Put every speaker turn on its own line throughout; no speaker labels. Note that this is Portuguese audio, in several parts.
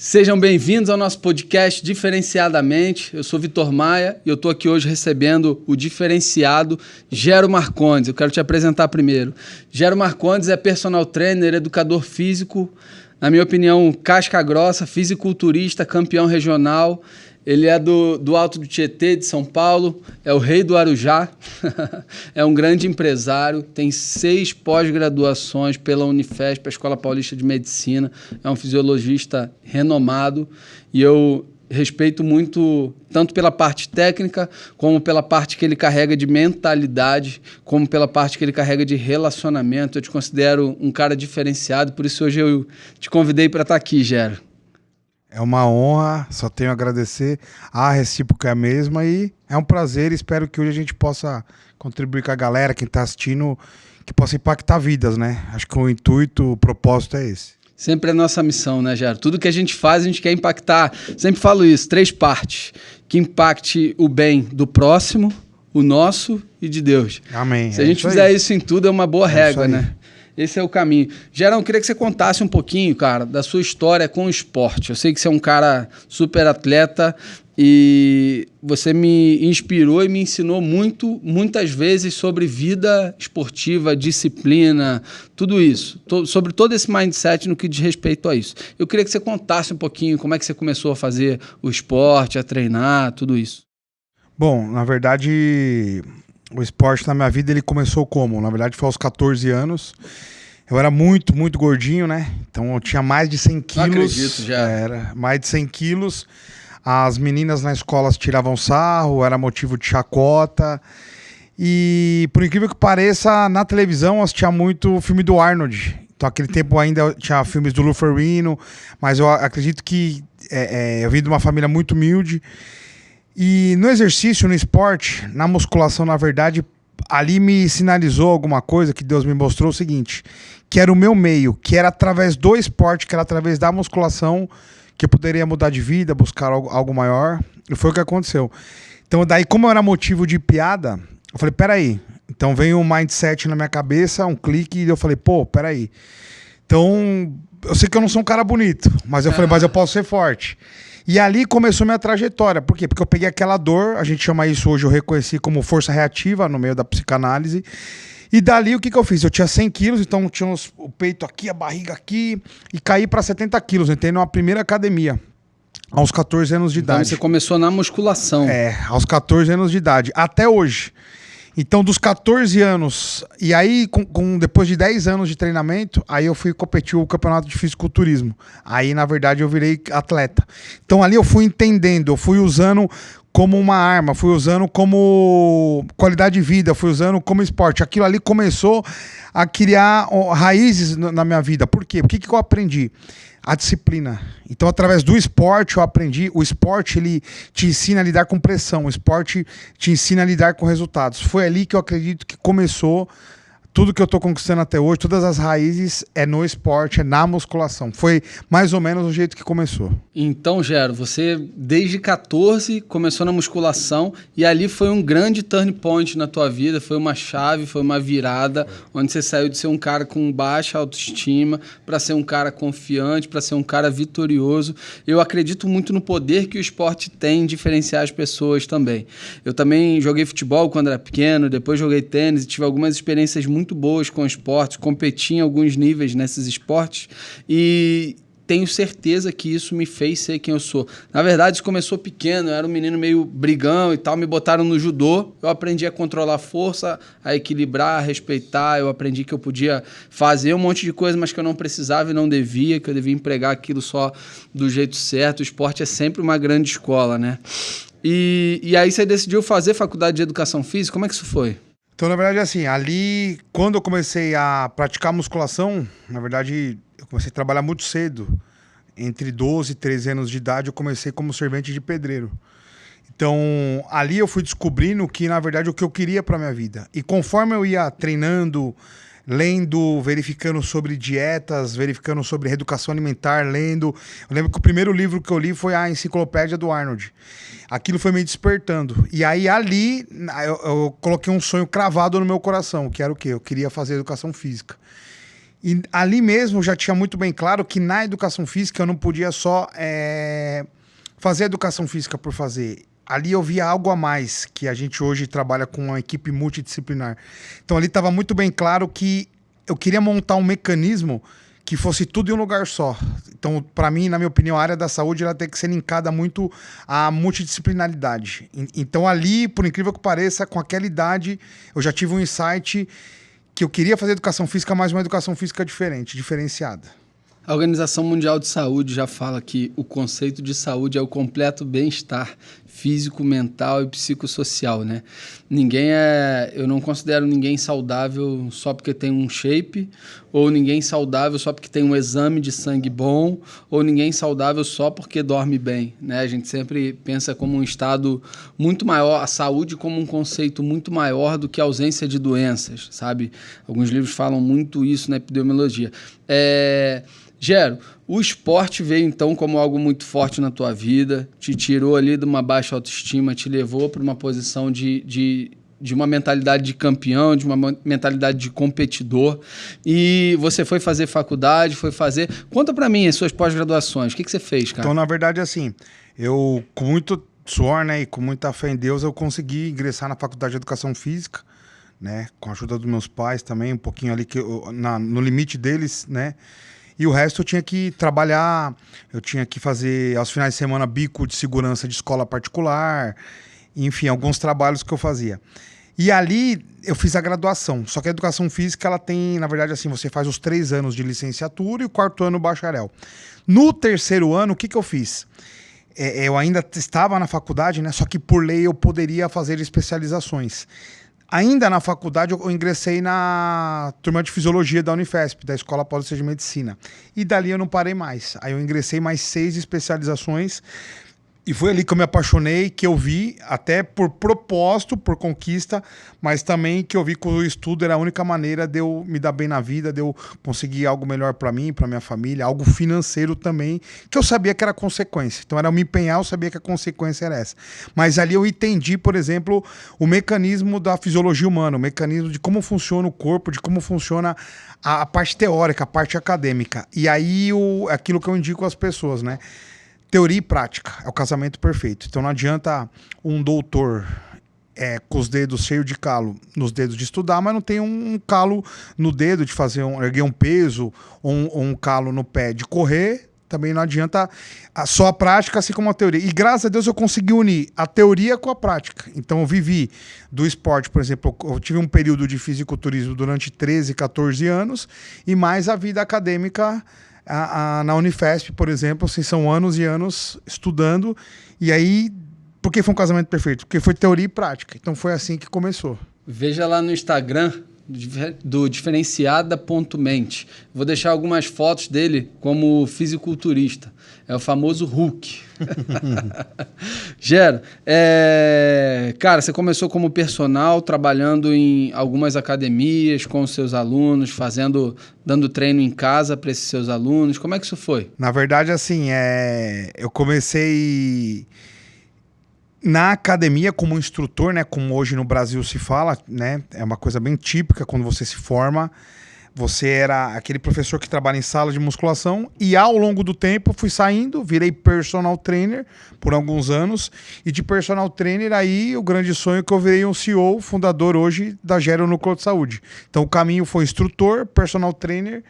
Sejam bem-vindos ao nosso podcast Diferenciadamente. Eu sou Vitor Maia e eu estou aqui hoje recebendo o diferenciado Gero Marcondes. Eu quero te apresentar primeiro. Gero Marcondes é personal trainer, educador físico, na minha opinião, casca grossa, fisiculturista, campeão regional. Ele é do Alto do Tietê, de São Paulo, é o rei do Arujá, é um grande empresário, tem 6 pós-graduações pela Unifesp, a Escola Paulista de Medicina, é um fisiologista renomado e eu respeito muito, tanto pela parte técnica, como pela parte que ele carrega de mentalidade, como pela parte que ele carrega de relacionamento. Eu te considero um cara diferenciado, por isso hoje eu te convidei para estar aqui, Gero.
É uma honra, só tenho a agradecer. A recíproca é a mesma e é um prazer. Espero que hoje a gente possa contribuir com a galera, quem está assistindo, que possa impactar vidas, né? Acho que o intuito, o propósito é esse.
Sempre é nossa missão, né, Gero? Tudo que a gente faz, a gente quer impactar. Sempre falo isso, 3 partes. Que impacte o bem do próximo, o nosso e de Deus.
Amém.
Se a gente fizer isso em tudo, é uma boa régua, né? Esse é o caminho. Gerão, eu queria que você contasse um pouquinho, cara, da sua história com o esporte. Eu sei que você é um cara super atleta e você me inspirou e me ensinou muitas vezes sobre vida esportiva, disciplina, tudo isso. Sobre todo esse mindset no que diz respeito a isso. Eu queria que você contasse um pouquinho como é que você começou a fazer o esporte, a treinar, tudo isso.
Bom, na verdade, o esporte na minha vida ele começou como? Na verdade foi aos 14 anos. Eu era muito gordinho, né? Então eu tinha mais de 100 quilos.
Não acredito, já.
Era mais de 100 quilos. As meninas na escola tiravam sarro, era motivo de chacota. E por incrível que pareça, na televisão eu assistia muito o filme do Arnold. Então aquele tempo ainda tinha filmes do Lou Ferrigno, mas eu acredito que eu vim de uma família muito humilde. E no exercício, no esporte, na musculação, na verdade, ali me sinalizou alguma coisa que Deus me mostrou o seguinte, que era o meu meio, que era através do esporte, que era através da musculação, que eu poderia mudar de vida, buscar algo maior, e foi o que aconteceu. Então daí, como eu era motivo de piada, eu falei, peraí, então veio um mindset na minha cabeça, um clique, e eu falei, pô, peraí. Então, eu sei que eu não sou um cara bonito, mas eu falei, mas eu posso ser forte. E ali começou minha trajetória. Por quê? Porque eu peguei aquela dor, a gente chama isso hoje, eu reconheci como força reativa no meio da psicanálise. E dali o que eu fiz? Eu tinha 100 quilos, então tinha o peito aqui, a barriga aqui, e caí para 70 quilos. Entrei numa primeira academia, aos 14 anos de idade.
Então você começou na musculação.
Aos 14 anos de idade, até hoje. Então, dos 14 anos, e aí, depois de 10 anos de treinamento, aí eu fui competir o campeonato de fisiculturismo. Aí, na verdade, eu virei atleta. Então, ali eu fui entendendo, eu fui usando como uma arma, fui usando como qualidade de vida, fui usando como esporte. Aquilo ali começou a criar raízes na minha vida. Por quê? O que eu aprendi? A disciplina. Então, através do esporte, eu aprendi. O esporte, ele te ensina a lidar com pressão. O esporte te ensina a lidar com resultados. Foi ali que eu acredito que começou tudo que eu tô conquistando até hoje. Todas as raízes é no esporte, é na musculação. Foi mais ou menos o jeito que começou.
Então, Gero, você desde 14 começou na musculação e ali foi um grande turning point na tua vida, foi uma chave, foi uma virada, onde você saiu de ser um cara com baixa autoestima para ser um cara confiante, para ser um cara vitorioso. Eu acredito muito no poder que o esporte tem em diferenciar as pessoas também. Eu também joguei futebol quando era pequeno, depois joguei tênis e tive algumas experiências muito boas com esportes, competi em alguns níveis nesses esportes e tenho certeza que isso me fez ser quem eu sou. Na verdade, isso começou pequeno, eu era um menino meio brigão e tal, me botaram no judô, eu aprendi a controlar a força, a equilibrar, a respeitar, eu aprendi que eu podia fazer um monte de coisa, mas que eu não precisava e não devia, que eu devia empregar aquilo só do jeito certo. O esporte é sempre uma grande escola, né? E aí você decidiu fazer faculdade de educação física, como é que isso foi?
Então, na verdade, assim, ali, quando eu comecei a praticar musculação, na verdade, eu comecei a trabalhar muito cedo. Entre 12 e 13 anos de idade, eu comecei como servente de pedreiro. Então, ali eu fui descobrindo que, na verdade, o que eu queria para minha vida. E conforme eu ia treinando, lendo, verificando sobre dietas, verificando sobre reeducação alimentar, lendo. Eu lembro que o primeiro livro que eu li foi a Enciclopédia do Arnold. Aquilo foi me despertando. E aí ali eu coloquei um sonho cravado no meu coração, que era o quê? Eu queria fazer educação física. E ali mesmo já tinha muito bem claro que na educação física eu não podia só fazer educação física por fazer. Ali eu via algo a mais, que a gente hoje trabalha com uma equipe multidisciplinar. Então ali estava muito bem claro que eu queria montar um mecanismo que fosse tudo em um lugar só. Então, para mim, na minha opinião, a área da saúde ela tem que ser linkada muito à multidisciplinaridade. Então ali, por incrível que pareça, com aquela idade, eu já tive um insight que eu queria fazer educação física, mas uma educação física diferente, diferenciada.
A Organização Mundial de Saúde já fala que o conceito de saúde é o completo bem-estar físico, mental e psicossocial, né? Eu não considero ninguém saudável só porque tem um shape, ou ninguém saudável só porque tem um exame de sangue bom, ou ninguém saudável só porque dorme bem, né? A gente sempre pensa como um estado muito maior, a saúde como um conceito muito maior do que a ausência de doenças, sabe? Alguns livros falam muito isso na epidemiologia. Gero, o esporte veio então como algo muito forte na tua vida, te tirou ali de uma baixa autoestima, te levou para uma posição de uma mentalidade de campeão, de uma mentalidade de competidor, e você foi fazer faculdade, Conta para mim as suas pós-graduações, o que você fez, cara?
Então, na verdade, assim, eu com muito suor, né, e com muita fé em Deus, eu consegui ingressar na Faculdade de Educação Física, né, com a ajuda dos meus pais também, um pouquinho ali no limite deles, né. E o resto eu tinha que trabalhar, eu tinha que fazer aos finais de semana bico de segurança de escola particular, enfim, alguns trabalhos que eu fazia. E ali eu fiz a graduação, só que a educação física ela tem, na verdade, assim, você faz os 3 anos de licenciatura e o 4º ano bacharel. No 3º ano, o que eu fiz? Eu ainda estava na faculdade, né? Só que por lei eu poderia fazer especializações. Ainda na faculdade, eu ingressei na turma de fisiologia da Unifesp, da Escola Paulista de Medicina. E dali eu não parei mais. Aí eu ingressei mais 6 especializações. E foi ali que eu me apaixonei, que eu vi, até por propósito, por conquista, mas também que eu vi que o estudo era a única maneira de eu me dar bem na vida, de eu conseguir algo melhor para mim, para minha família, algo financeiro também, que eu sabia que era consequência. Então era eu me empenhar, eu sabia que a consequência era essa. Mas ali eu entendi, por exemplo, o mecanismo da fisiologia humana, o mecanismo de como funciona o corpo, de como funciona a parte teórica, a parte acadêmica. E aí aquilo que eu indico às pessoas, né? Teoria e prática é o casamento perfeito. Então não adianta um doutor com os dedos cheios de calo nos dedos de estudar, mas não tem um calo no dedo de erguer um peso ou um calo no pé de correr. Também não adianta só a prática, assim como a teoria. E graças a Deus eu consegui unir a teoria com a prática. Então eu vivi do esporte, por exemplo, eu tive um período de fisiculturismo durante 13, 14 anos e mais a vida acadêmica na Unifesp, por exemplo, assim, são anos e anos estudando. E aí, por que foi um casamento perfeito? Porque foi teoria e prática. Então foi assim que começou.
Veja lá no Instagram do diferenciada.mente. Vou deixar algumas fotos dele como fisiculturista. É o famoso Hulk. Gero, cara, você começou como personal, trabalhando em algumas academias com os seus alunos, dando treino em casa para esses seus alunos. Como é que isso foi?
Na verdade, assim, eu comecei na academia como instrutor, né? Como hoje no Brasil se fala, né? É uma coisa bem típica quando você se forma. Você era aquele professor que trabalha em sala de musculação e ao longo do tempo fui saindo, virei personal trainer por alguns anos e de personal trainer aí o grande sonho é que eu virei um CEO, fundador hoje da Gero Núcleo de Saúde. Então o caminho foi instrutor, personal trainer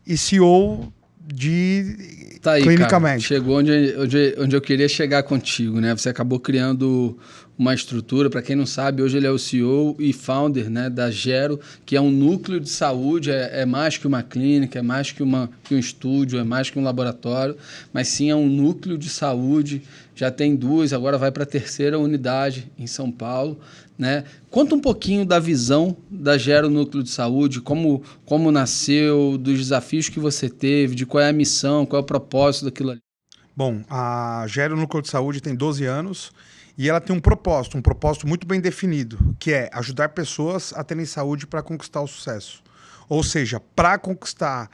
e CEO de
tá aí,
clínica
cara,
médica.
Chegou onde eu queria chegar contigo, né? Você acabou criando uma estrutura, para quem não sabe, hoje ele é o CEO e founder, né, da Gero, que é um núcleo de saúde, é mais que uma clínica, é mais que um estúdio, é mais que um laboratório, mas sim é um núcleo de saúde, já tem 2, agora vai para a 3ª unidade em São Paulo, né? Conta um pouquinho da visão da Gero Núcleo de Saúde, como nasceu, dos desafios que você teve, de qual é a missão, qual é o propósito daquilo ali.
Bom, a Gero Núcleo de Saúde tem 12 anos e ela tem um propósito muito bem definido, que é ajudar pessoas a terem saúde para conquistar o sucesso. Ou seja, para conquistar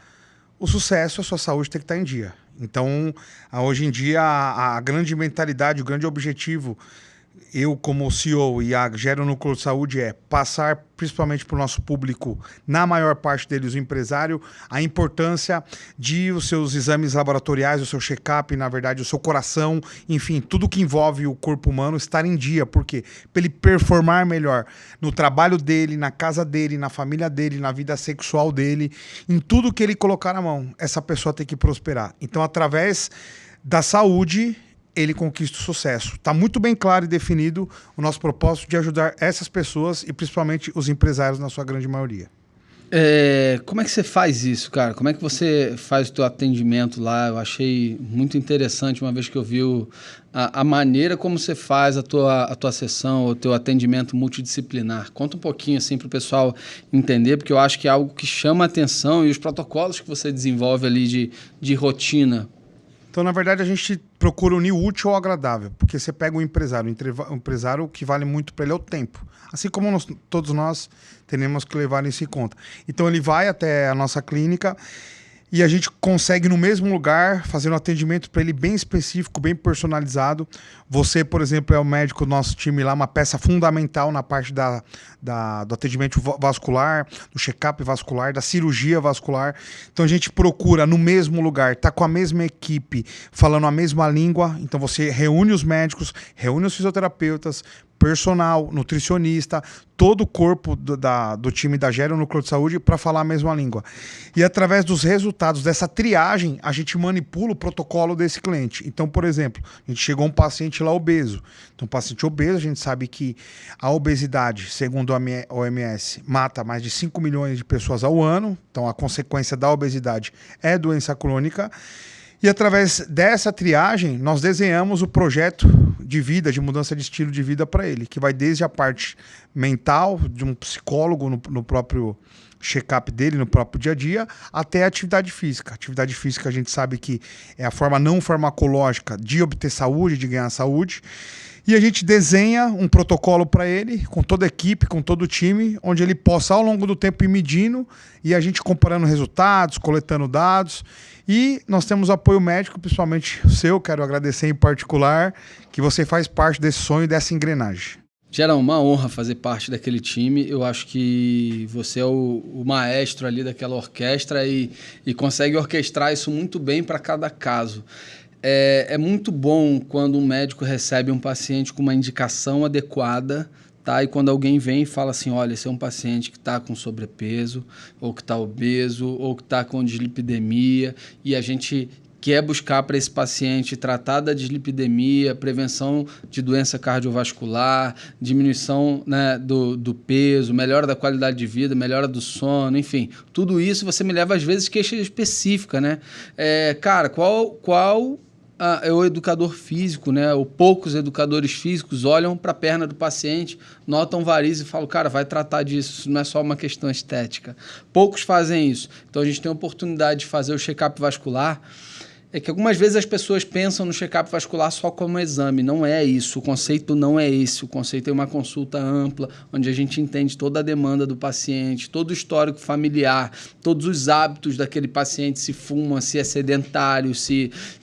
o sucesso, a sua saúde tem que estar em dia. Então, hoje em dia, a grande mentalidade, o grande objetivo eu como CEO e a Gera Núcleo de Saúde é passar principalmente para o nosso público, na maior parte deles o empresário, a importância de os seus exames laboratoriais, o seu check-up, na verdade o seu coração, enfim, tudo que envolve o corpo humano estar em dia. Por quê? Para ele performar melhor no trabalho dele, na casa dele, na família dele, na vida sexual dele, em tudo que ele colocar na mão, essa pessoa tem que prosperar. Então, através da saúde, ele conquista o sucesso. Está muito bem claro e definido o nosso propósito de ajudar essas pessoas e principalmente os empresários na sua grande maioria.
Como é que você faz isso, cara? Como é que você faz o teu atendimento lá? Eu achei muito interessante uma vez que eu vi a maneira como você faz a tua sessão, o teu atendimento multidisciplinar. Conta um pouquinho assim para o pessoal entender, porque eu acho que é algo que chama a atenção e os protocolos que você desenvolve ali de rotina.
Então, na verdade, a gente procura unir o útil ao agradável, porque você pega um empresário o que vale muito para ele é o tempo. Assim como todos nós temos que levar isso em conta. Então, ele vai até a nossa clínica e a gente consegue, no mesmo lugar, fazer um atendimento para ele bem específico, bem personalizado. Você, por exemplo, é o médico do nosso time lá, uma peça fundamental na parte do atendimento vascular, do check-up vascular, da cirurgia vascular. Então a gente procura, no mesmo lugar, tá com a mesma equipe, falando a mesma língua. Então você reúne os médicos, reúne os fisioterapeutas, personal, nutricionista, todo o corpo do time da Gera Núcleo de Saúde para falar a mesma língua. E através dos resultados dessa triagem, a gente manipula o protocolo desse cliente. Então, por exemplo, a gente chegou um paciente lá obeso. Então, paciente obeso, a gente sabe que a obesidade, segundo a OMS, mata mais de 5 milhões de pessoas ao ano. Então, a consequência da obesidade é doença crônica. E através dessa triagem, nós desenhamos o projeto de vida, de mudança de estilo de vida para ele, que vai desde a parte mental, de um psicólogo no próprio check-up dele, no próprio dia a dia, até a atividade física. A atividade física a gente sabe que é a forma não farmacológica de obter saúde, de ganhar saúde. E a gente desenha um protocolo para ele, com toda a equipe, com todo o time, onde ele possa, ao longo do tempo, ir medindo e a gente comparando resultados, coletando dados. E nós temos apoio médico, principalmente o seu, quero agradecer em particular, que você faz parte desse sonho e dessa engrenagem.
Gera uma honra fazer parte daquele time. Eu acho que você é o maestro ali daquela orquestra e consegue orquestrar isso muito bem para cada caso. É muito bom quando um médico recebe um paciente com uma indicação adequada, tá? E quando alguém vem e fala assim, olha, esse é um paciente que está com sobrepeso, ou que está obeso, ou que está com dislipidemia, e a gente quer buscar para esse paciente tratar da dislipidemia, prevenção de doença cardiovascular, diminuição, né, do peso, melhora da qualidade de vida, melhora do sono, enfim. Tudo isso você me leva, às vezes, queixa específica, né? Cara, qual é o educador físico, né? Ou poucos educadores físicos olham para a perna do paciente, notam varizes e falam, cara, vai tratar disso, isso não é só uma questão estética. Poucos fazem isso. Então a gente tem a oportunidade de fazer o check-up vascular. É que algumas vezes as pessoas pensam no check-up vascular só como exame. Não é isso, o conceito não é esse. O conceito é uma consulta ampla, onde a gente entende toda a demanda do paciente, todo o histórico familiar, todos os hábitos daquele paciente, se fuma, se é sedentário,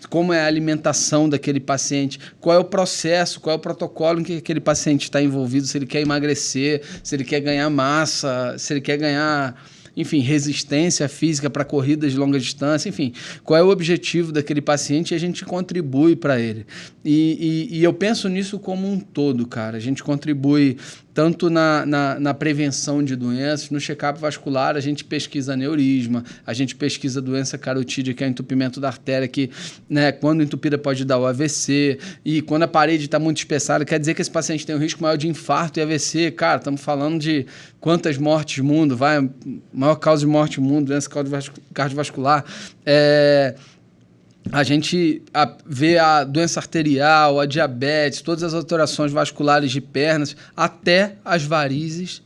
como é a alimentação daquele paciente, qual é o processo, qual é o protocolo em que aquele paciente está envolvido, se ele quer emagrecer, se ele quer ganhar massa, se ele quer ganhar, enfim, resistência física para corridas de longa distância, enfim, qual é o objetivo daquele paciente e a gente contribui para ele. E eu penso nisso como um todo, cara. A gente contribui tanto na prevenção de doenças, no check-up vascular a gente pesquisa aneurisma, a gente pesquisa doença carotídea, que é o entupimento da artéria, que, né, quando entupida pode dar o AVC, e quando a parede está muito espessada, quer dizer que esse paciente tem um risco maior de infarto e AVC. Cara, estamos falando de quantas mortes no mundo, maior causa de morte no mundo, doença cardiovascular. A gente vê a doença arterial, a diabetes, todas as alterações vasculares de pernas, até as varizes,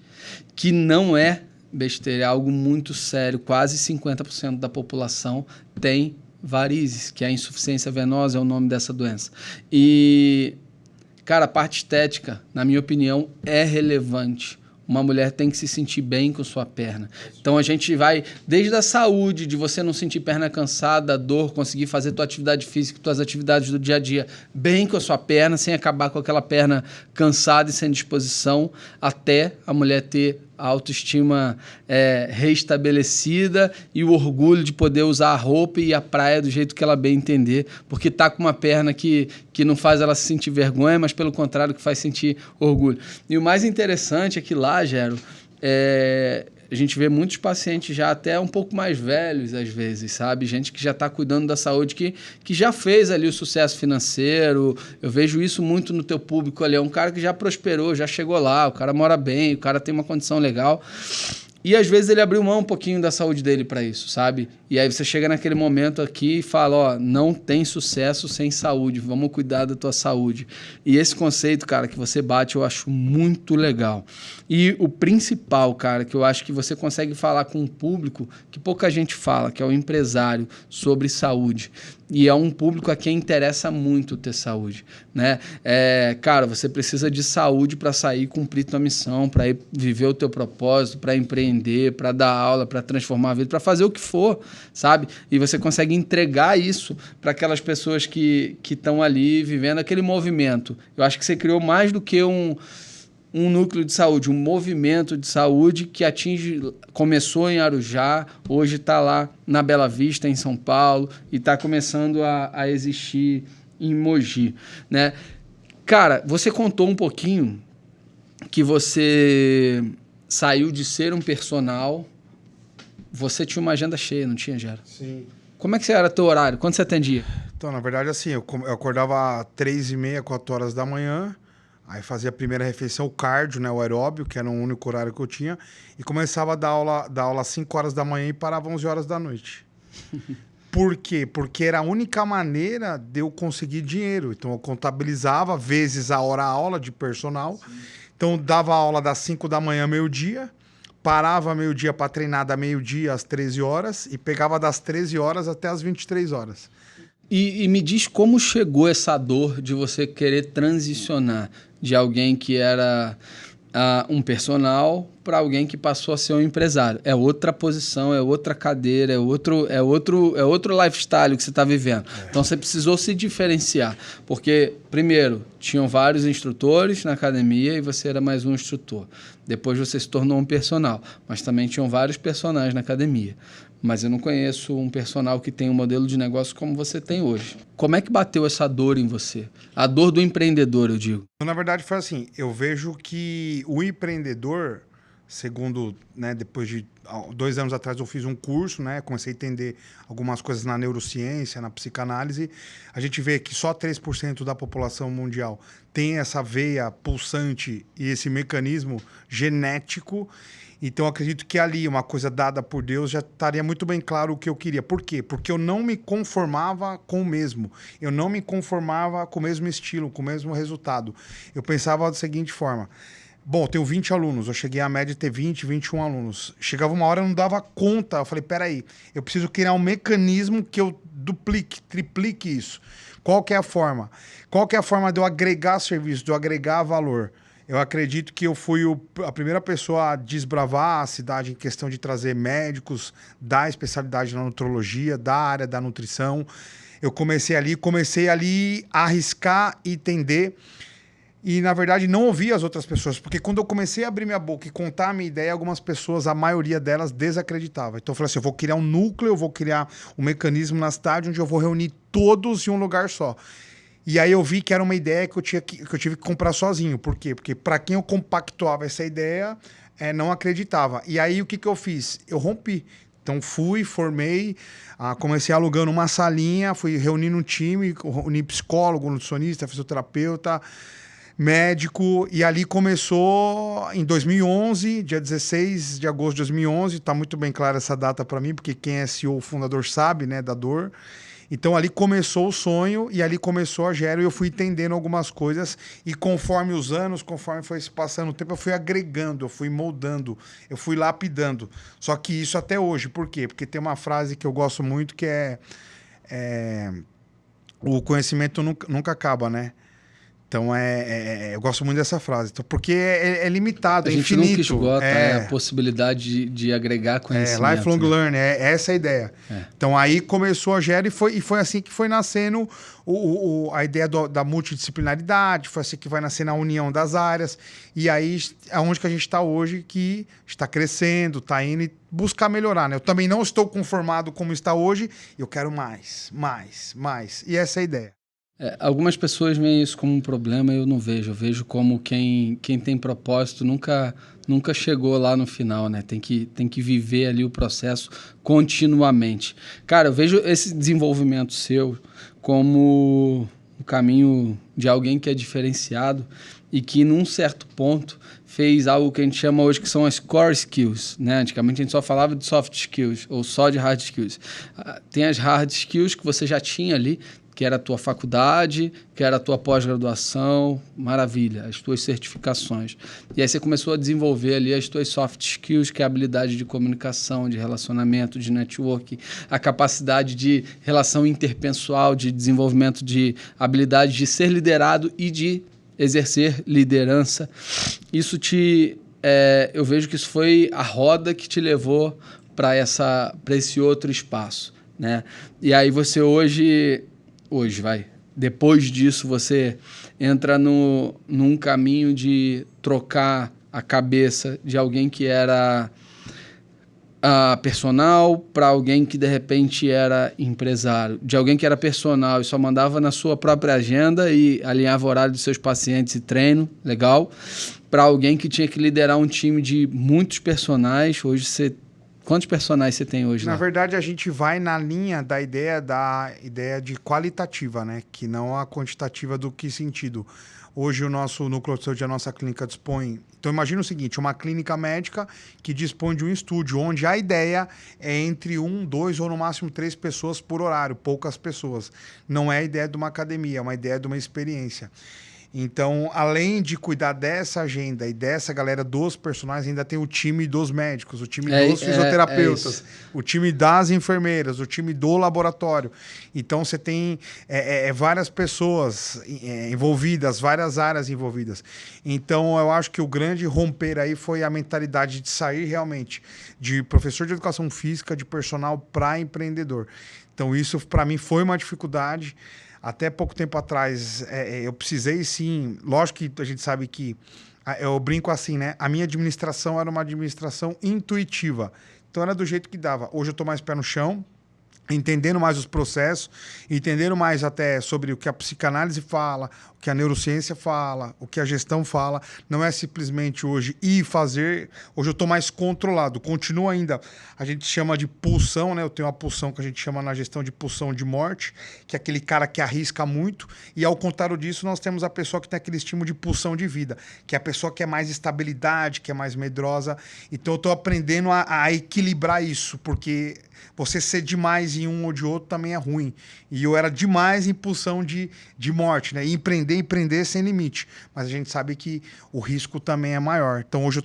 que não é besteira, é algo muito sério. Quase 50% da população tem varizes, que é a insuficiência venosa, é o nome dessa doença. E, cara, a parte estética, na minha opinião, é relevante. uma mulher tem que se sentir bem com sua perna. Então a gente vai desde a saúde, de você não sentir perna cansada, dor, conseguir fazer tua atividade física, tuas atividades do dia a dia bem com a sua perna, sem acabar com aquela perna cansada e sem disposição, até a mulher ter a autoestima restabelecida e o orgulho de poder usar a roupa e a praia do jeito que ela bem entender, porque tá com uma perna que não faz ela se sentir vergonha, mas pelo contrário, que faz sentir orgulho. E o mais interessante é que lá, Gero, a gente vê muitos pacientes já até um pouco mais velhos, às vezes, sabe? Gente que já está cuidando da saúde, que já fez ali o sucesso financeiro. Eu vejo isso muito no teu público ali. É um cara que já prosperou, já chegou lá, o cara mora bem, o cara tem uma condição legal. E às vezes ele abriu mão um pouquinho da saúde dele para isso, sabe? E aí você chega naquele momento aqui e fala, ó, não tem sucesso sem saúde, vamos cuidar da tua saúde. E esse conceito, cara, que você bate, eu acho muito legal. E o principal, cara, que eu acho que você consegue falar com um público que pouca gente fala, que é o empresário, sobre saúde. E é um público a quem interessa muito ter saúde, né? Cara, você precisa de saúde para sair e cumprir tua missão, para ir viver o teu propósito, para empreender, para dar aula, para transformar a vida, para fazer o que for, sabe? E você consegue entregar isso para aquelas pessoas que estão ali vivendo aquele movimento. Eu acho que você criou mais do que um núcleo de saúde, um movimento de saúde que começou em Arujá, hoje está lá na Bela Vista, em São Paulo, e está começando a existir em Mogi, né? Cara, você contou um pouquinho que você saiu de ser um personal, você tinha uma agenda cheia, não tinha, Gero?
Sim.
Como é que era teu horário? Quando você atendia?
Então, na verdade, assim, eu acordava às 3h30, 4 horas da manhã. Aí fazia a primeira refeição, o cardio, né, o aeróbio, que era o único horário que eu tinha, e começava a dar aula às 5 horas da manhã e parava às 11 horas da noite. Por quê? Porque era a única maneira de eu conseguir dinheiro. Então eu contabilizava vezes a hora-aula de personal. Sim. Então dava aula das 5 da manhã, meio-dia, parava meio-dia para treinar da meio-dia às 13 horas e pegava das 13 horas até as 23 horas.
E me diz como chegou essa dor de você querer transicionar de alguém que era um personal para alguém que passou a ser um empresário. É outra posição, é outra cadeira, é outro lifestyle que você está vivendo. Então você precisou se diferenciar. Porque, primeiro, tinham vários instrutores na academia e você era mais um instrutor. Depois você se tornou um personal, mas também tinham vários personagens na academia. Mas eu não conheço um personal que tem um modelo de negócio como você tem hoje. Como é que bateu essa dor em você? A dor do empreendedor, eu digo.
Na verdade, foi assim, eu vejo que o empreendedor, segundo, né, depois de 2 anos atrás eu fiz um curso, né, comecei a entender algumas coisas na neurociência, na psicanálise, a gente vê que só 3% da população mundial tem essa veia pulsante e esse mecanismo genético. Então, eu acredito que ali, uma coisa dada por Deus, já estaria muito bem claro o que eu queria. Por quê? Porque eu não me conformava com o mesmo. Eu não me conformava com o mesmo estilo, com o mesmo resultado. Eu pensava da seguinte forma. Bom, eu tenho 20 alunos. Eu cheguei à média de ter 20, 21 alunos. Chegava uma hora, eu não dava conta. Eu falei, peraí, eu preciso criar um mecanismo que eu duplique, triplique isso. Qual que é a forma? Qual que é a forma de eu agregar serviço, de eu agregar valor? Eu acredito que eu fui a primeira pessoa a desbravar a cidade em questão de trazer médicos da especialidade na nutrologia, da área da nutrição. Eu comecei ali a arriscar e entender e, na verdade, não ouvir as outras pessoas. Porque quando eu comecei a abrir minha boca e contar a minha ideia, algumas pessoas, a maioria delas, desacreditavam. Então eu falei assim, eu vou criar um núcleo, eu vou criar um mecanismo na cidade onde eu vou reunir todos em um lugar só. E aí eu vi que era uma ideia que eu tive que comprar sozinho. Por quê? Porque para quem eu compactuava essa ideia, não acreditava. E aí o que eu fiz? Eu rompi. Então fui, formei, comecei alugando uma salinha, fui reunindo um time, uni psicólogo, nutricionista, fisioterapeuta, médico, e ali começou em 2011, dia 16 de agosto de 2011, está muito bem clara essa data para mim, porque quem é CEO, fundador, sabe, né, da dor. Então ali começou o sonho e ali começou a Gero e eu fui entendendo algumas coisas e conforme os anos, conforme foi se passando o tempo, eu fui agregando, eu fui moldando, eu fui lapidando. Só que isso até hoje, por quê? Porque tem uma frase que eu gosto muito que o conhecimento nunca acaba, né? Então, eu gosto muito dessa frase. Então, porque é limitado, é infinito.
A gente nunca esgota a possibilidade de agregar conhecimento.
Lifelong learning, é essa a ideia. Então, aí começou a Gera e foi assim que foi nascendo a ideia da multidisciplinaridade, foi assim que vai nascer a união das áreas. E aí, aonde que a gente está hoje, que está crescendo, está indo e buscar melhorar, né? Eu também não estou conformado como está hoje, eu quero mais. E essa é a ideia.
Algumas pessoas veem isso como um problema, eu não vejo. Eu vejo como quem tem propósito nunca chegou lá no final, né? Tem que viver ali o processo continuamente. Cara, eu vejo esse desenvolvimento seu como um caminho de alguém que é diferenciado e que, num certo ponto, fez algo que a gente chama hoje que são as core skills, né? Antigamente a gente só falava de soft skills ou só de hard skills. Tem as hard skills que você já tinha ali, que era a tua faculdade, que era a tua pós-graduação, maravilha, as tuas certificações. E aí você começou a desenvolver ali as tuas soft skills, que é a habilidade de comunicação, de relacionamento, de networking, a capacidade de relação interpessoal, de desenvolvimento de habilidade de ser liderado e de exercer liderança. Isso eu vejo que isso foi a roda que te levou para esse outro espaço, né? E aí você hoje depois disso você entra num caminho de trocar a cabeça de alguém que era personal para alguém que de repente era empresário, de alguém que era personal e só mandava na sua própria agenda e alinhava o horário dos seus pacientes e treino, legal, para alguém que tinha que liderar um time de muitos personagens. Hoje quantos personagens você tem hoje?
Na verdade, a gente vai na linha da ideia de qualitativa, né? Que não a quantitativa. Do que sentido? Hoje o nosso núcleo de saúde, a nossa clínica dispõe... Então imagina o seguinte, uma clínica médica que dispõe de um estúdio, onde a ideia é entre 1, 2 ou no máximo 3 pessoas por horário, poucas pessoas. Não é a ideia de uma academia, é uma ideia de uma experiência. Então, além de cuidar dessa agenda e dessa galera dos personagens, ainda tem o time dos médicos, o time dos fisioterapeutas, o time das enfermeiras, o time do laboratório. Então, você tem várias pessoas envolvidas, várias áreas envolvidas. Então, eu acho que o grande romper aí foi a mentalidade de sair realmente de professor de educação física, de personal para empreendedor. Então, isso para mim foi uma dificuldade. Até pouco tempo atrás, eu precisei sim... Lógico que a gente sabe que... Eu brinco assim, né? A minha administração era uma administração intuitiva. Então, era do jeito que dava. Hoje eu estou mais pé no chão, entendendo mais os processos, entendendo mais até sobre o que a psicanálise fala, o que a neurociência fala, o que a gestão fala. Não é simplesmente hoje ir fazer. Hoje eu estou mais controlado. Continua ainda, a gente chama de pulsão, né? Eu tenho uma pulsão que a gente chama na gestão de pulsão de morte, que é aquele cara que arrisca muito. E ao contrário disso, nós temos a pessoa que tem aquele estímulo de pulsão de vida, que é a pessoa que é mais estabilidade, que é mais medrosa. Então eu estou aprendendo a equilibrar isso, porque você ser demais em um ou de outro também é ruim. E eu era demais em pulsão de morte, né? E empreender sem limite. Mas a gente sabe que o risco também é maior. Então hoje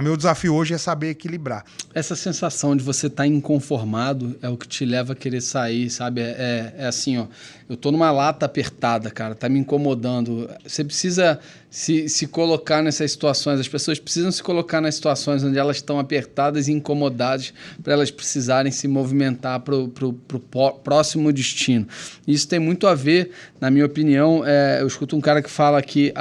meu desafio hoje é saber equilibrar.
Essa sensação de você estar inconformado é o que te leva a querer sair, sabe? É assim, ó. Eu tô numa lata apertada, cara, tá me incomodando. Você precisa se colocar nessas situações. As pessoas precisam se colocar nas situações onde elas estão apertadas e incomodadas para elas precisarem se movimentar para o próximo destino. Isso tem muito a ver, na minha opinião, eu escuto um cara que fala que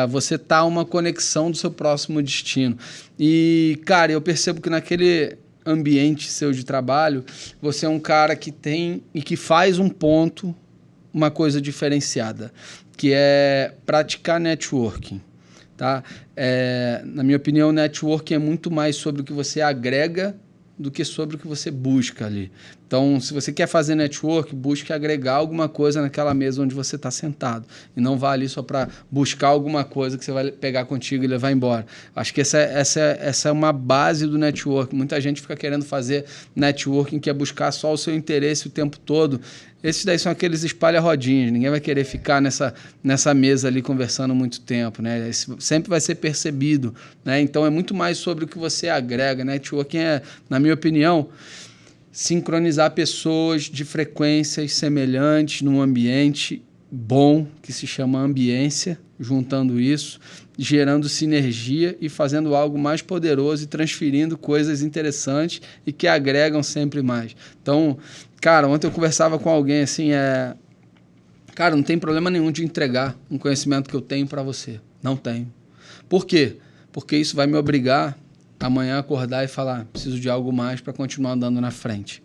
você tá a uma conexão do seu próximo destino. E, cara, eu percebo que naquele ambiente seu de trabalho, você é um cara que tem e que faz um ponto, uma coisa diferenciada, que é praticar networking, tá? Na minha opinião, networking é muito mais sobre o que você agrega do que sobre o que você busca ali. Então, se você quer fazer network, busque agregar alguma coisa naquela mesa onde você está sentado. E não vá ali só para buscar alguma coisa que você vai pegar contigo e levar embora. Acho que essa é uma base do network. Muita gente fica querendo fazer networking, que é buscar só o seu interesse o tempo todo. Esses daí são aqueles espalha-rodinhas. Ninguém vai querer ficar nessa mesa ali conversando muito tempo, né? Isso sempre vai ser percebido, né? Então, é muito mais sobre o que você agrega. Networking na minha opinião, sincronizar pessoas de frequências semelhantes num ambiente bom que se chama ambiência, juntando isso, gerando sinergia e fazendo algo mais poderoso e transferindo coisas interessantes e que agregam sempre mais. Então, cara, ontem eu conversava com alguém assim, cara, não tem problema nenhum de entregar um conhecimento que eu tenho para você. Não tenho. Por quê? Porque isso vai me obrigar amanhã a acordar e falar, preciso de algo mais para continuar andando na frente.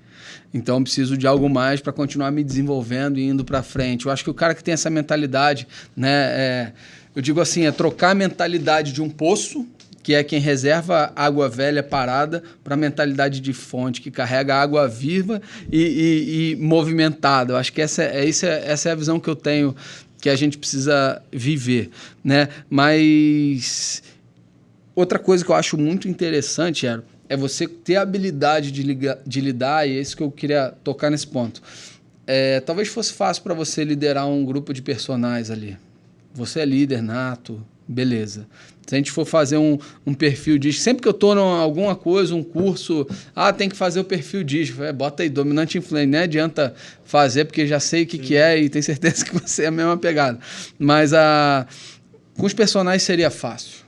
Então, preciso de algo mais para continuar me desenvolvendo e indo para frente. Eu acho que o cara que tem essa mentalidade, né, eu digo assim, é trocar a mentalidade de um poço, que é quem reserva água velha parada, para a mentalidade de fonte, que carrega água viva e movimentada. Eu acho que essa é a visão que eu tenho, que a gente precisa viver, né? Mas outra coisa que eu acho muito interessante, é você ter a habilidade de lidar, e é isso que eu queria tocar nesse ponto. Talvez fosse fácil para você liderar um grupo de personagens ali. Você é líder nato, beleza. Se a gente for fazer um perfil disso, sempre que eu estou em alguma coisa, um curso, tem que fazer o perfil disso, bota aí, dominante influente, não adianta fazer, porque já sei o que é e tenho certeza que você é a mesma pegada. Mas com os personagens seria fácil,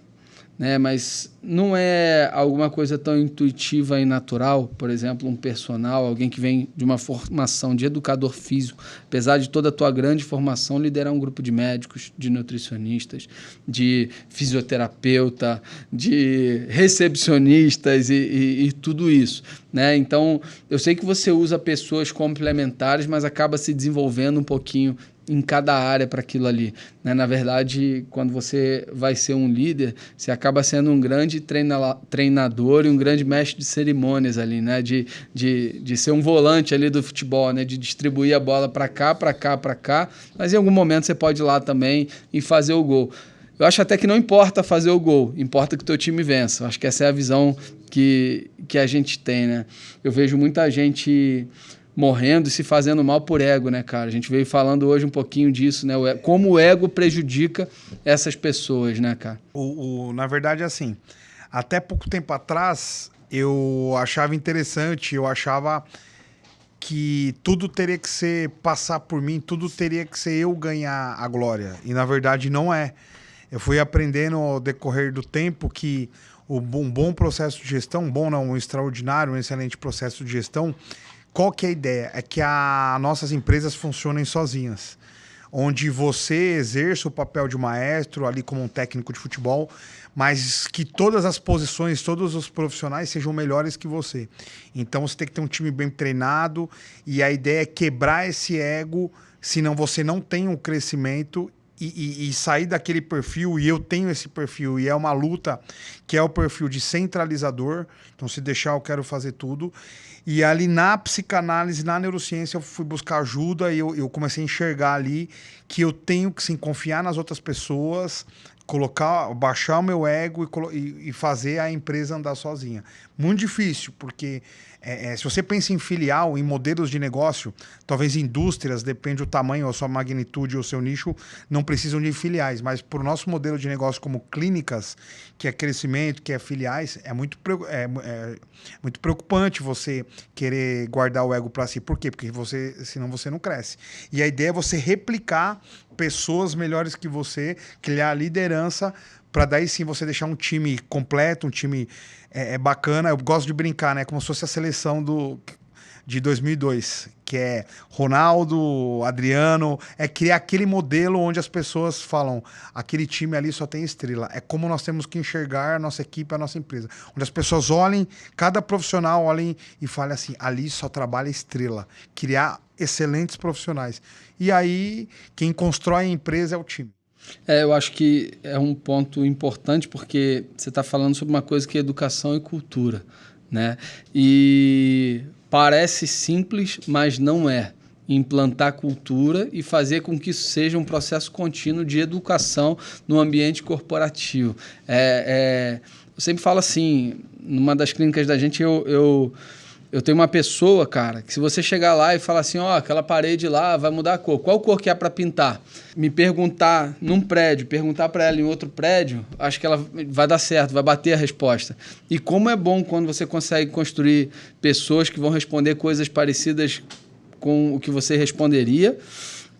né? Mas não é alguma coisa tão intuitiva e natural, por exemplo, um personal, alguém que vem de uma formação de educador físico, apesar de toda a tua grande formação, liderar um grupo de médicos, de nutricionistas, de fisioterapeuta, de recepcionistas e tudo isso, né? Então, eu sei que você usa pessoas complementares, mas acaba se desenvolvendo um pouquinho em cada área para aquilo ali, né? Na verdade, quando você vai ser um líder, você acaba sendo um grande treinador e um grande mestre de cerimônias ali, né? De ser um volante ali do futebol, né? De distribuir a bola para cá, para cá, para cá, mas em algum momento você pode ir lá também e fazer o gol. Eu acho até que não importa fazer o gol, importa que o teu time vença. Eu acho que essa é a visão que a gente tem, né? Eu vejo muita gente morrendo e se fazendo mal por ego, né, cara? A gente veio falando hoje um pouquinho disso, né? Como o ego prejudica essas pessoas, né, cara?
Na verdade, assim, até pouco tempo atrás, eu achava interessante, eu achava que tudo teria que passar por mim, tudo teria que ser eu ganhar a glória. E, na verdade, não é. Eu fui aprendendo ao decorrer do tempo que um bom processo de gestão, um extraordinário, um excelente processo de gestão, qual que é a ideia? É que as nossas empresas funcionem sozinhas, onde você exerce o papel de maestro ali como um técnico de futebol, mas que todas as posições, todos os profissionais sejam melhores que você. Então você tem que ter um time bem treinado e a ideia é quebrar esse ego, senão você não tem um crescimento e sair daquele perfil, e eu tenho esse perfil, e é uma luta que é o perfil de centralizador, então se deixar eu quero fazer tudo. E ali na psicanálise, na neurociência, eu fui buscar ajuda e eu comecei a enxergar ali que eu tenho que sim, confiar nas outras pessoas, baixar o meu ego e fazer a empresa andar sozinha. Muito difícil, porque se você pensa em filial, em modelos de negócio, talvez indústrias, depende do tamanho, a sua magnitude ou seu nicho, não precisam de filiais. Mas para o nosso modelo de negócio como clínicas, que é crescimento, que é filiais, é muito preocupante você querer guardar o ego para si. Por quê? Porque senão você não cresce. E a ideia é você replicar pessoas melhores que você, criar liderança, para daí sim você deixar um time completo, um time bacana. Eu gosto de brincar, né? Como se fosse a seleção de 2002, que é Ronaldo, Adriano, criar aquele modelo onde as pessoas falam, aquele time ali só tem estrela. É como nós temos que enxergar a nossa equipe, a nossa empresa. Onde as pessoas olhem, cada profissional olhem e falem assim, ali só trabalha estrela. Criar excelentes profissionais. E aí, quem constrói a empresa é o time.
Eu acho que é um ponto importante, porque você está falando sobre uma coisa que é educação e cultura, né? E parece simples, mas não é. Implantar cultura e fazer com que isso seja um processo contínuo de educação no ambiente corporativo. Eu sempre falo assim, numa das clínicas da gente, eu tenho uma pessoa, cara, que se você chegar lá e falar assim, aquela parede lá vai mudar a cor. Qual cor que é para pintar? Me perguntar num prédio, perguntar para ela em outro prédio, acho que ela vai dar certo, vai bater a resposta. E como é bom quando você consegue construir pessoas que vão responder coisas parecidas com o que você responderia,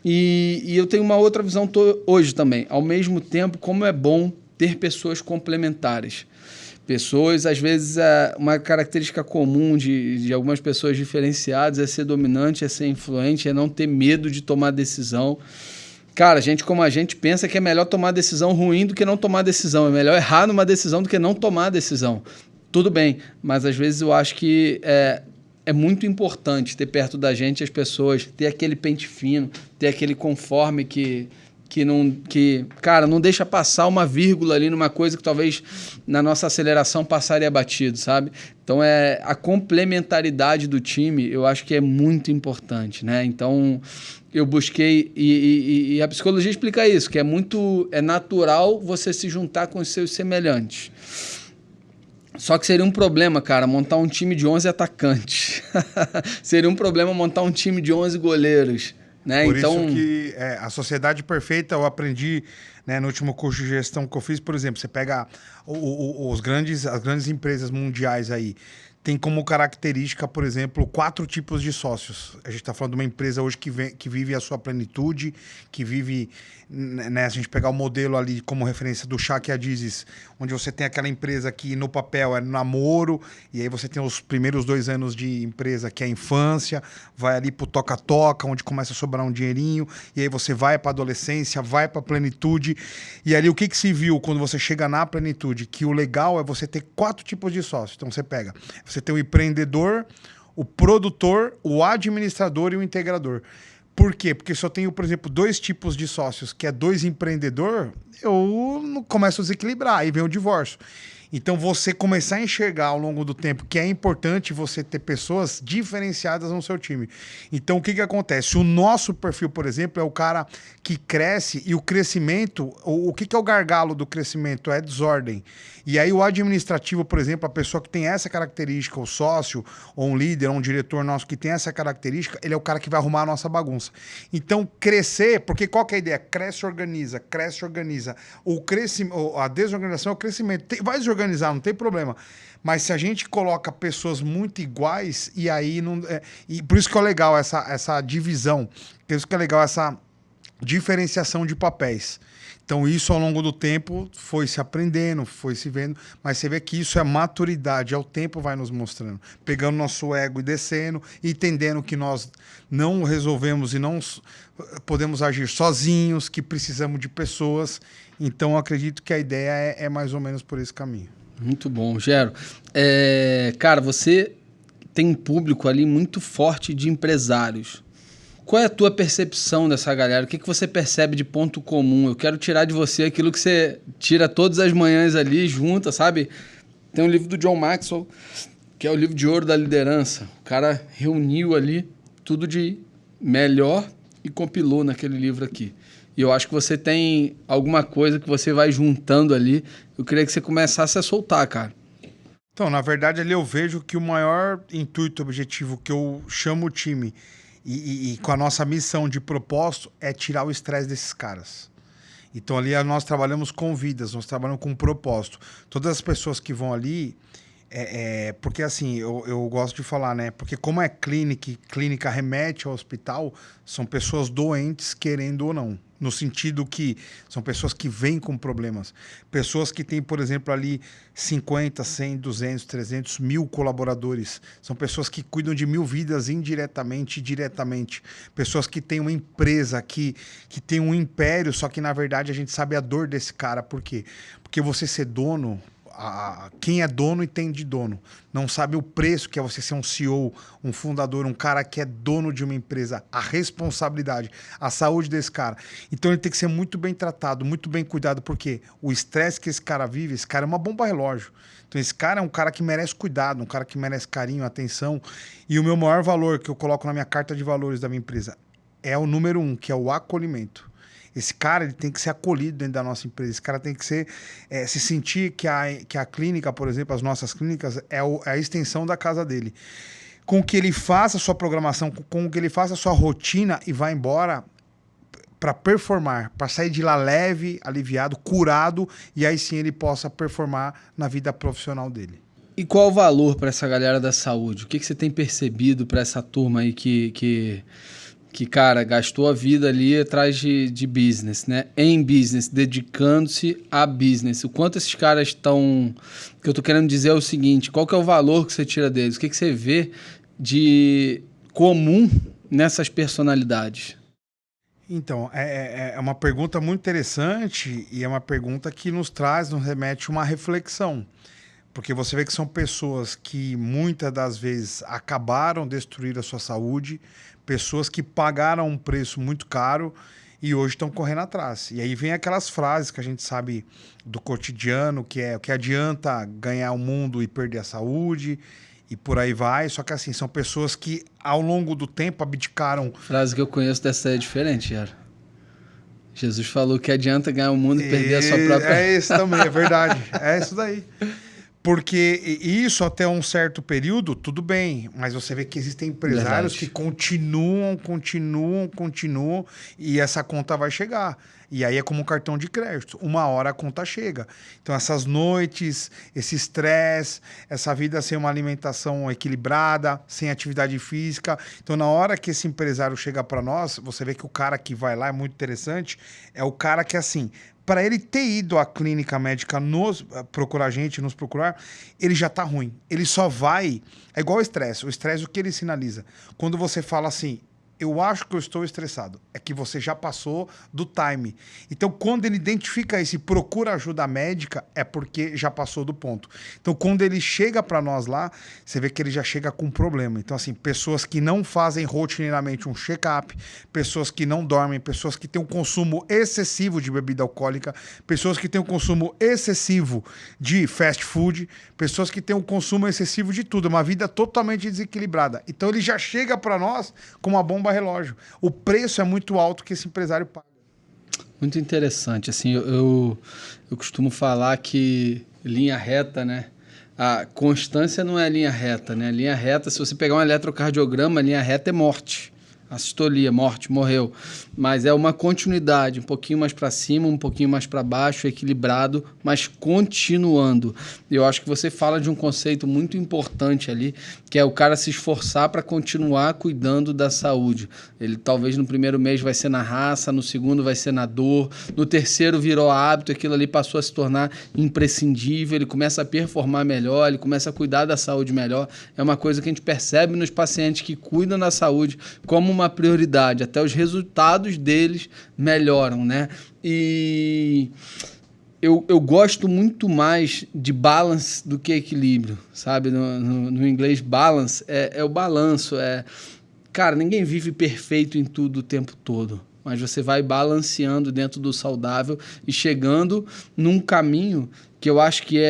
E eu tenho uma outra visão hoje também. Ao mesmo tempo, como é bom ter pessoas complementares. Pessoas, às vezes, uma característica comum de algumas pessoas diferenciadas é ser dominante, é ser influente, é não ter medo de tomar decisão. Cara, gente como a gente pensa que é melhor tomar decisão ruim do que não tomar decisão. É melhor errar numa decisão do que não tomar decisão. Tudo bem, mas às vezes eu acho que é muito importante ter perto da gente as pessoas, ter aquele pente fino, ter aquele conforme cara, não deixa passar uma vírgula ali numa coisa que talvez na nossa aceleração passaria batido, sabe? Então, a complementaridade do time, eu acho que é muito importante, né? Então, eu busquei, e a psicologia explica isso, que é natural você se juntar com os seus semelhantes. Só que seria um problema, cara, montar um time de 11 atacantes. Seria um problema montar um time de 11 goleiros. Né?
Por isso que a sociedade perfeita eu aprendi, né, no último curso de gestão que eu fiz, por exemplo, você pega as grandes empresas mundiais aí, tem como característica, por exemplo, 4 tipos de sócios. A gente está falando de uma empresa hoje que vive a sua plenitude, que vive, né, a gente pegar o modelo ali como referência do Shaq Adizes, onde você tem aquela empresa que no papel é namoro, e aí você tem os primeiros 2 anos de empresa, que é a infância, vai ali pro toca-toca, onde começa a sobrar um dinheirinho, e aí você vai para adolescência, vai para plenitude, e ali o que se viu quando você chega na plenitude? Que o legal é você ter 4 tipos de sócios. Então você tem o empreendedor, o produtor, o administrador e o integrador. Por quê? Porque se eu tenho, por exemplo, 2 tipos de sócios, que é 2 empreendedor, eu começo a desequilibrar, aí vem o divórcio. Então, você começar a enxergar ao longo do tempo que é importante você ter pessoas diferenciadas no seu time. Então, o que acontece? O nosso perfil, por exemplo, é o cara que cresce, e o crescimento, o que é o gargalo do crescimento? É desordem. E aí o administrativo, por exemplo, a pessoa que tem essa característica, o sócio, ou um líder, ou um diretor nosso que tem essa característica, ele é o cara que vai arrumar a nossa bagunça. Então, crescer, porque qual que é a ideia? Cresce, organiza, cresce, organiza. A desorganização é o crescimento. Vai desorganizar, não tem problema. Mas se a gente coloca pessoas muito iguais, e aí não. E por isso que é legal essa divisão, por isso que é legal essa diferenciação de papéis. Então, isso ao longo do tempo foi se aprendendo, foi se vendo, mas você vê que isso é maturidade, o tempo vai nos mostrando. Pegando nosso ego e descendo, entendendo que nós não resolvemos e não podemos agir sozinhos, que precisamos de pessoas. Então, eu acredito que a ideia é mais ou menos por esse caminho.
Muito bom, Gero. Cara, você tem um público ali muito forte de empresários. Qual é a tua percepção dessa galera? O que você percebe de ponto comum? Eu quero tirar de você aquilo que você tira todas as manhãs ali, junta, sabe? Tem um livro do John Maxwell, que é o livro de ouro da liderança. O cara reuniu ali tudo de melhor e compilou naquele livro aqui. E eu acho que você tem alguma coisa que você vai juntando ali. Eu queria que você começasse a soltar, cara.
Então, na verdade, ali eu vejo que o maior intuito, objetivo que eu chamo o time e com a nossa missão de propósito é tirar o estresse desses caras. Então ali nós trabalhamos com vidas, nós trabalhamos com propósito. Todas as pessoas que vão ali, porque assim, eu gosto de falar, né? Porque como é clínica remete ao hospital, são pessoas doentes querendo ou não. No sentido que são pessoas que vêm com problemas. Pessoas que têm, por exemplo, ali 50, 100, 200, 300 mil colaboradores. São pessoas que cuidam de 1000 vidas indiretamente e diretamente. Pessoas que têm uma empresa, que tem um império, só que na verdade a gente sabe a dor desse cara. Por quê? Porque você ser dono... Quem é dono entende dono. Não sabe o preço que é você ser um CEO, um fundador, um cara que é dono de uma empresa. A responsabilidade, a saúde desse cara. Então ele tem que ser muito bem tratado, muito bem cuidado, porque o estresse que esse cara vive, esse cara é uma bomba relógio. Então esse cara é um cara que merece cuidado, um cara que merece carinho, atenção. E o meu maior valor que eu coloco na minha carta de valores da minha empresa é o número 1, que é o acolhimento. Esse cara ele tem que ser acolhido dentro da nossa empresa. Esse cara tem que ser, se sentir que a clínica, por exemplo, as nossas clínicas, é a extensão da casa dele. Com que ele faça a sua programação, com que ele faça a sua rotina e vá embora para performar, para sair de lá leve, aliviado, curado, e aí sim ele possa performar na vida profissional dele.
E qual o valor para essa galera da saúde? O que você tem percebido para essa turma aí que que, cara, gastou a vida ali atrás de business, né? Em business, dedicando-se a business. O quanto esses caras estão... O que eu tô querendo dizer é o seguinte, qual que é o valor que você tira deles? O que você vê de comum nessas personalidades?
Então, é uma pergunta muito interessante e é uma pergunta que nos remete uma reflexão. Porque você vê que são pessoas que muitas das vezes acabaram destruindo a sua saúde, pessoas que pagaram um preço muito caro e hoje estão correndo atrás. E aí vem aquelas frases que a gente sabe do cotidiano, que é o que adianta ganhar o mundo e perder a saúde, e por aí vai. Só que assim, são pessoas que ao longo do tempo abdicaram.
Frase que eu conheço dessa é diferente, Yara. Jesus falou que adianta ganhar o mundo e perder a sua própria...
É isso também, é verdade. É isso daí. Porque isso até um certo período, tudo bem, mas você vê que existem empresários que continuam, e essa conta vai chegar. E aí é como um cartão de crédito. Uma hora a conta chega. Então essas noites, esse estresse, essa vida sem uma alimentação equilibrada, sem atividade física. Então na hora que esse empresário chega para nós, você vê que o cara que vai lá é muito interessante, é o cara que assim... Para ele ter ido à clínica médica nos procurar, ele já tá ruim. Ele só vai... É igual o estresse. O estresse, o que ele sinaliza? Quando você fala assim, eu acho que eu estou estressado, é que você já passou do time. Então, quando ele identifica isso e procura ajuda médica, é porque já passou do ponto. Então, quando ele chega para nós lá, você vê que ele já chega com um problema. Então, assim, pessoas que não fazem rotineiramente um check-up, pessoas que não dormem, pessoas que têm um consumo excessivo de bebida alcoólica, pessoas que têm um consumo excessivo de fast food, pessoas que têm um consumo excessivo de tudo, uma vida totalmente desequilibrada. Então, ele já chega para nós com uma bomba relógio. O preço é muito alto que esse empresário paga.
Muito interessante. Assim, eu costumo falar que linha reta, né? A constância não é linha reta, né? Linha reta, se você pegar um eletrocardiograma, linha reta é morte. Assistolia, morte, morreu. Mas é uma continuidade, um pouquinho mais para cima, um pouquinho mais para baixo, equilibrado, mas continuando. Eu acho que você fala de um conceito muito importante ali, que é o cara se esforçar para continuar cuidando da saúde. Ele talvez no primeiro mês vai ser na raça, no segundo vai ser na dor, no terceiro virou hábito, aquilo ali passou a se tornar imprescindível, ele começa a performar melhor, ele começa a cuidar da saúde melhor. É uma coisa que a gente percebe nos pacientes que cuidam da saúde como uma prioridade, até os resultados deles melhoram, né? E eu gosto muito mais de balance do que equilíbrio, sabe? No inglês, balance é o balanço. Cara, ninguém vive perfeito em tudo o tempo todo, mas você vai balanceando dentro do saudável e chegando num caminho que eu acho que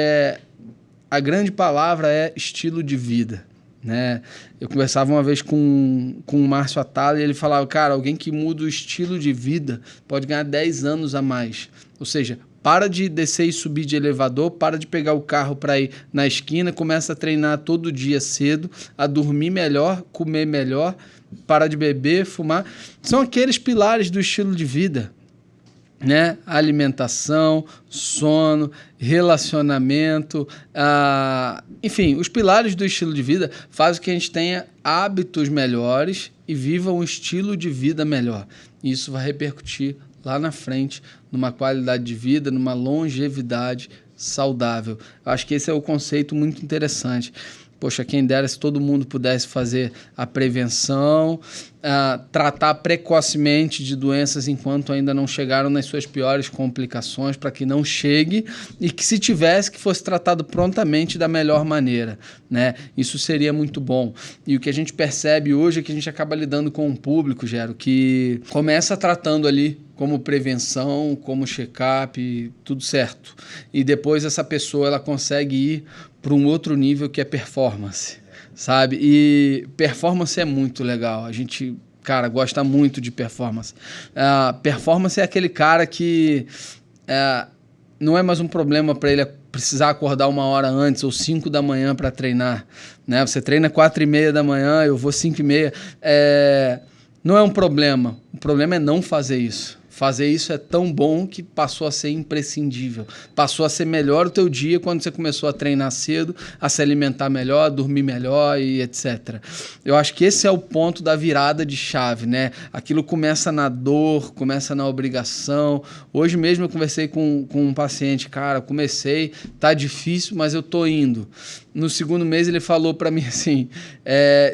a grande palavra é estilo de vida. Né? Eu conversava uma vez com o Márcio Atala e ele falava, cara, alguém que muda o estilo de vida pode ganhar 10 anos a mais. Ou seja, para de descer e subir de elevador, para de pegar o carro para ir na esquina, começa a treinar todo dia cedo, a dormir melhor, comer melhor, para de beber, fumar. São aqueles pilares do estilo de vida. Né? Alimentação, sono, relacionamento, enfim, os pilares do estilo de vida fazem com que a gente tenha hábitos melhores e viva um estilo de vida melhor. Isso vai repercutir lá na frente numa qualidade de vida, numa longevidade saudável. Eu acho que esse é um conceito muito interessante. Poxa, quem dera se todo mundo pudesse fazer a prevenção, tratar precocemente de doenças enquanto ainda não chegaram nas suas piores complicações, para que não chegue, e que se tivesse, que fosse tratado prontamente da melhor maneira, né? Isso seria muito bom. E o que a gente percebe hoje é que a gente acaba lidando com um público, Gero, que começa tratando ali como prevenção, como check-up, tudo certo. E depois essa pessoa ela consegue ir para um outro nível que é performance, sabe? E performance é muito legal. A gente, cara, gosta muito de performance. Performance é aquele cara que não é mais um problema para ele precisar acordar 1 hora antes ou 5 da manhã para treinar, né? Você treina 4:30 da manhã, eu vou 5:30. Não é um problema. O problema é não fazer isso. Fazer isso é tão bom que passou a ser imprescindível. Passou a ser melhor o teu dia quando você começou a treinar cedo, a se alimentar melhor, a dormir melhor e etc. Eu acho que esse é o ponto da virada de chave, né? Aquilo começa na dor, começa na obrigação. Hoje mesmo eu conversei com um paciente, cara, comecei, tá difícil, mas eu tô indo. No segundo mês ele falou para mim assim,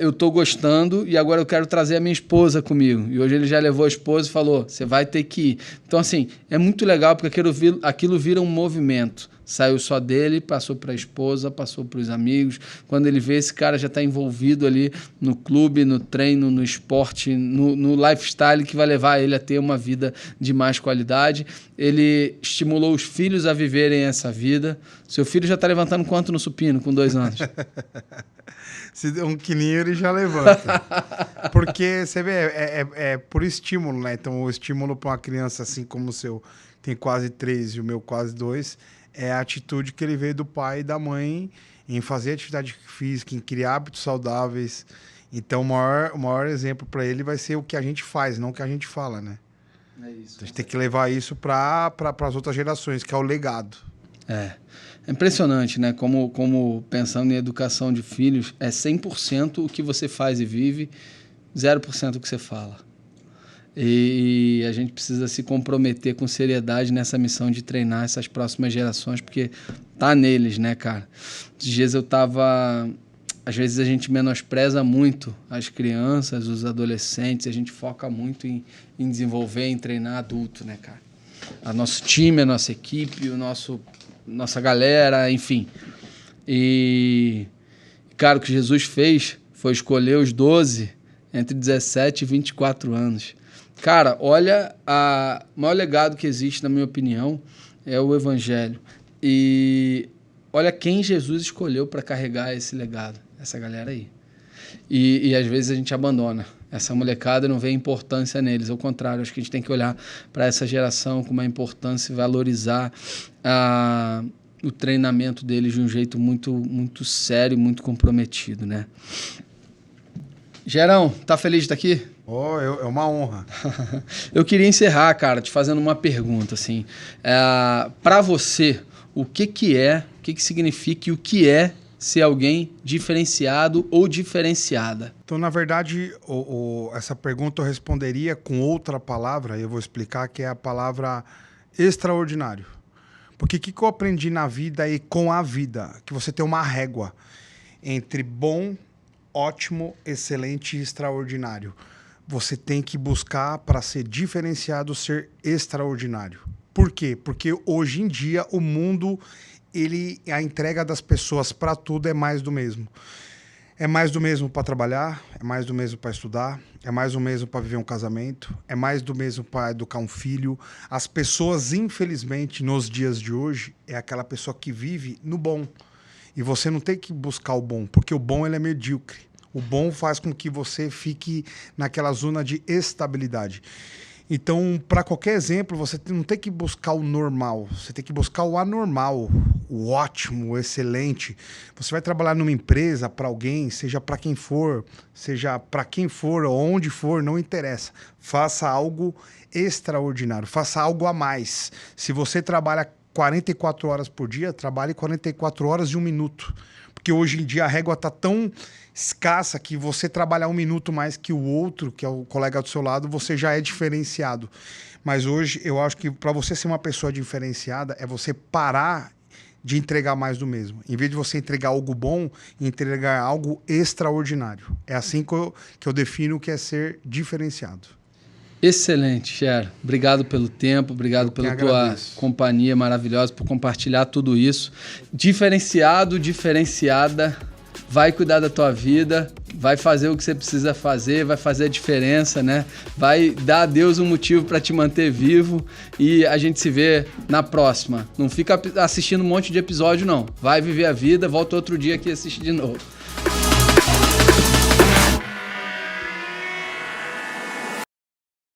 eu tô gostando e agora eu quero trazer a minha esposa comigo. E hoje ele já levou a esposa e falou, você vai ter que ir. Então assim, é muito legal porque aquilo vira um movimento. Saiu só dele, passou para a esposa, passou para os amigos. Quando ele vê, esse cara já está envolvido ali no clube, no treino, no esporte, no lifestyle que vai levar ele a ter uma vida de mais qualidade. Ele estimulou os filhos a viverem essa vida. Seu filho já está levantando quanto no supino com 2 anos?
Se der 1 quilinho, ele já levanta. Porque, você vê, é por estímulo, né? Então, o estímulo para uma criança assim como o seu tem quase 3 e o meu quase 2... é a atitude que ele vê do pai e da mãe em fazer atividade física, em criar hábitos saudáveis. Então, o maior exemplo para ele vai ser o que a gente faz, não o que a gente fala, né?
É isso.
Então, a gente tem que levar isso para as outras gerações, que é o legado.
É impressionante, né? Como pensando em educação de filhos, é 100% o que você faz e vive, 0% o que você fala. E a gente precisa se comprometer com seriedade nessa missão de treinar essas próximas gerações, porque tá neles, né, cara? Esses dias eu tava... Às vezes a gente menospreza muito as crianças, os adolescentes, a gente foca muito em desenvolver, em treinar adulto, né, cara? O nosso time, a nossa equipe, nossa galera, enfim. E, cara, o que Jesus fez foi escolher os 12 entre 17 e 24 anos. Cara, olha, o maior legado que existe, na minha opinião, é o Evangelho. E olha quem Jesus escolheu para carregar esse legado, essa galera aí. E às vezes a gente abandona. Essa molecada não vê importância neles. Ao contrário, acho que a gente tem que olhar para essa geração com uma importância e valorizar o treinamento deles de um jeito muito, muito sério, muito comprometido, né? Gerão, tá feliz de estar aqui?
É uma honra.
Eu queria encerrar, cara, te fazendo uma pergunta, assim. Para você, o que significa e o que é ser alguém diferenciado ou diferenciada?
Então, na verdade, essa pergunta eu responderia com outra palavra, e eu vou explicar, que é a palavra extraordinário. Porque o que eu aprendi na vida e com a vida? Que você tem uma régua entre bom, ótimo, excelente e extraordinário. Você tem que buscar, para ser diferenciado, ser extraordinário. Por quê? Porque hoje em dia o mundo, a entrega das pessoas para tudo é mais do mesmo. É mais do mesmo para trabalhar, é mais do mesmo para estudar, é mais do mesmo para viver um casamento, é mais do mesmo para educar um filho. As pessoas, infelizmente, nos dias de hoje, é aquela pessoa que vive no bom. E você não tem que buscar o bom, porque o bom ele é medíocre. O bom faz com que você fique naquela zona de estabilidade. Então, para qualquer exemplo, você não tem que buscar o normal, você tem que buscar o anormal, o ótimo, o excelente. Você vai trabalhar numa empresa para alguém, seja para quem for, ou onde for, não interessa. Faça algo extraordinário, faça algo a mais. Se você trabalha 44 horas por dia, trabalhe 44 horas e 1 minuto. Porque hoje em dia a régua está tão escassa que você trabalhar 1 minuto mais que o outro, que é o colega do seu lado, você já é diferenciado. Mas hoje eu acho que para você ser uma pessoa diferenciada é você parar de entregar mais do mesmo. Em vez de você entregar algo bom, entregar algo extraordinário. É assim que eu defino o que é ser diferenciado.
Excelente, Cher. Obrigado pelo tempo, obrigado pela tua companhia maravilhosa, por compartilhar tudo isso. Diferenciado, diferenciada, vai cuidar da tua vida, vai fazer o que você precisa fazer, vai fazer a diferença, né? Vai dar a Deus um motivo para te manter vivo e a gente se vê na próxima. Não fica assistindo um monte de episódio, não. Vai viver a vida, volta outro dia aqui e assiste de novo.